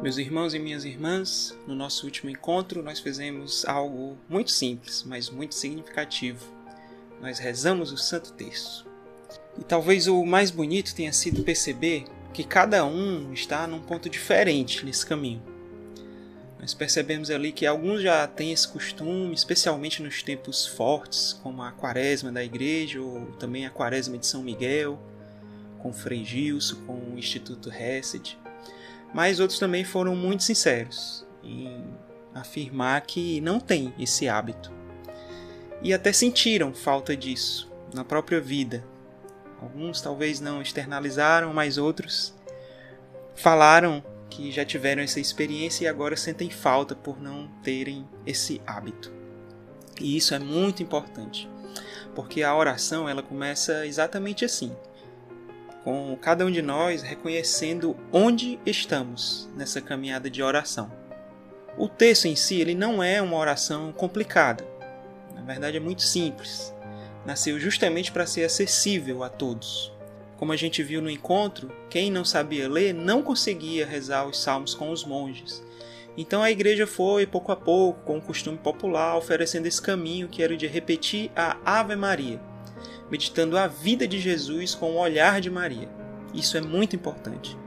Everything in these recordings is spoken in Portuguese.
Meus irmãos e minhas irmãs, no nosso último encontro nós fizemos algo muito simples, mas muito significativo. Nós rezamos o Santo Terço. E talvez o mais bonito tenha sido perceber que cada um está num ponto diferente nesse caminho. Nós percebemos ali que alguns já têm esse costume, especialmente nos tempos fortes, como a Quaresma da Igreja, ou também a Quaresma de São Miguel, com o Frei Gilson, com o Instituto Hesed. Mas outros também foram muito sinceros em afirmar que não têm esse hábito. E até sentiram falta disso na própria vida. Alguns talvez não externalizaram, mas outros falaram que já tiveram essa experiência e agora sentem falta por não terem esse hábito. E isso é muito importante, porque a oração ela começa exatamente assim, com cada um de nós reconhecendo onde estamos nessa caminhada de oração. O texto em si ele não é uma oração complicada, na verdade é muito simples, nasceu justamente para ser acessível a todos. Como a gente viu no encontro, quem não sabia ler não conseguia rezar os salmos com os monges. Então a igreja foi, pouco a pouco, com o costume popular, oferecendo esse caminho que era de repetir a Ave Maria, meditando a vida de Jesus com o olhar de Maria. Isso é muito importante.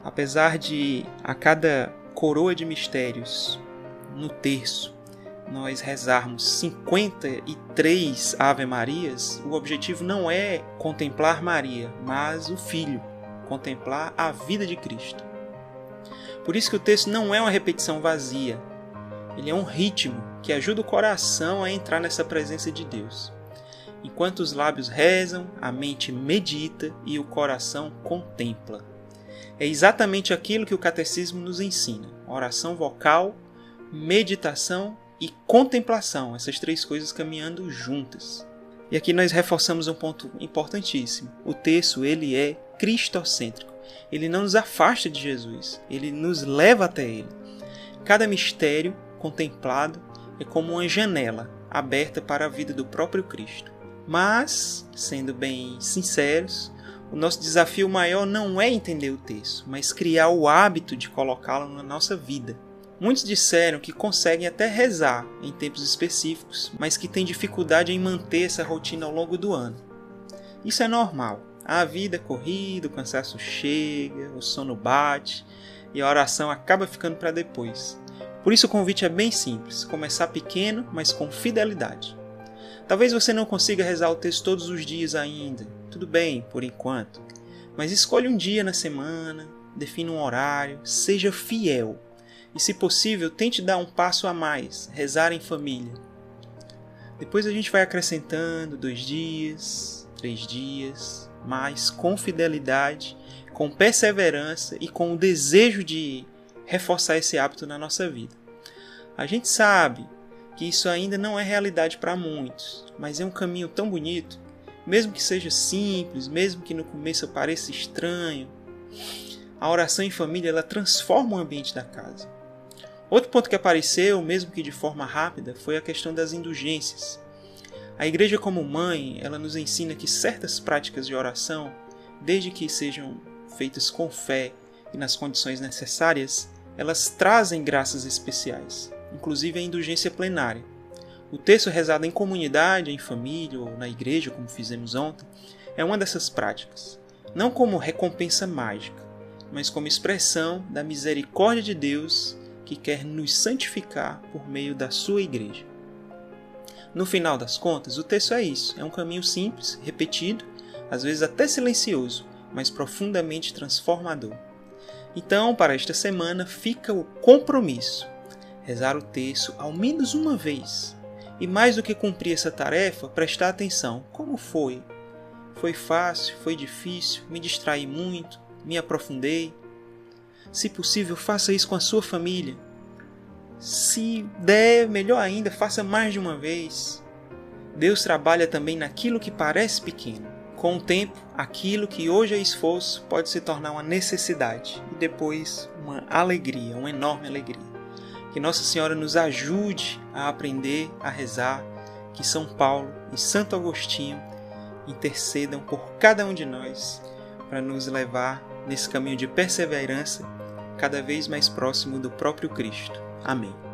Apesar de a cada coroa de mistérios no terço nós rezarmos 53 Ave Marias, o objetivo não é contemplar Maria, mas o Filho, contemplar a vida de Cristo. Por isso que o texto não é uma repetição vazia, ele é um ritmo que ajuda o coração a entrar nessa presença de Deus. Enquanto os lábios rezam, a mente medita e o coração contempla. É exatamente aquilo que o catecismo nos ensina: oração vocal, meditação e contemplação, essas três coisas caminhando juntas. E aqui nós reforçamos um ponto importantíssimo. O texto ele é cristocêntrico. Ele não nos afasta de Jesus, ele nos leva até ele. Cada mistério contemplado é como uma janela aberta para a vida do próprio Cristo. Mas, sendo bem sinceros, o nosso desafio maior não é entender o texto, mas criar o hábito de colocá-lo na nossa vida. Muitos disseram que conseguem até rezar em tempos específicos, mas que têm dificuldade em manter essa rotina ao longo do ano. Isso é normal. A vida é corrida, o cansaço chega, o sono bate e a oração acaba ficando para depois. Por isso o convite é bem simples, começar pequeno, mas com fidelidade. Talvez você não consiga rezar o texto todos os dias ainda, tudo bem, por enquanto. Mas escolha um dia na semana, defina um horário, seja fiel. E se possível, tente dar um passo a mais, rezar em família. Depois a gente vai acrescentando 2 dias, 3 dias, mas com fidelidade, com perseverança e com o desejo de reforçar esse hábito na nossa vida. A gente sabe que isso ainda não é realidade para muitos, mas é um caminho tão bonito, mesmo que seja simples, mesmo que no começo pareça estranho. A oração em família ela transforma o ambiente da casa. Outro ponto que apareceu, mesmo que de forma rápida, foi a questão das indulgências. A igreja como mãe, ela nos ensina que certas práticas de oração, desde que sejam feitas com fé e nas condições necessárias, elas trazem graças especiais, inclusive a indulgência plenária. O texto rezado em comunidade, em família ou na igreja, como fizemos ontem, é uma dessas práticas. Não como recompensa mágica, mas como expressão da misericórdia de Deus que quer nos santificar por meio da sua igreja. No final das contas, o texto é isso. É um caminho simples, repetido, às vezes até silencioso, mas profundamente transformador. Então, para esta semana, fica o compromisso. Rezar o texto ao menos uma vez. E mais do que cumprir essa tarefa, prestar atenção. Como foi? Foi fácil? Foi difícil? Me distraí muito? Me aprofundei? Se possível, faça isso com a sua família. Se der, melhor ainda, faça mais de uma vez. Deus trabalha também naquilo que parece pequeno. Com o tempo, aquilo que hoje é esforço pode se tornar uma necessidade e depois uma alegria, uma enorme alegria. Que Nossa Senhora nos ajude a aprender a rezar, que São Paulo e Santo Agostinho intercedam por cada um de nós para nos levar nesse caminho de perseverança cada vez mais próximo do próprio Cristo. Amém.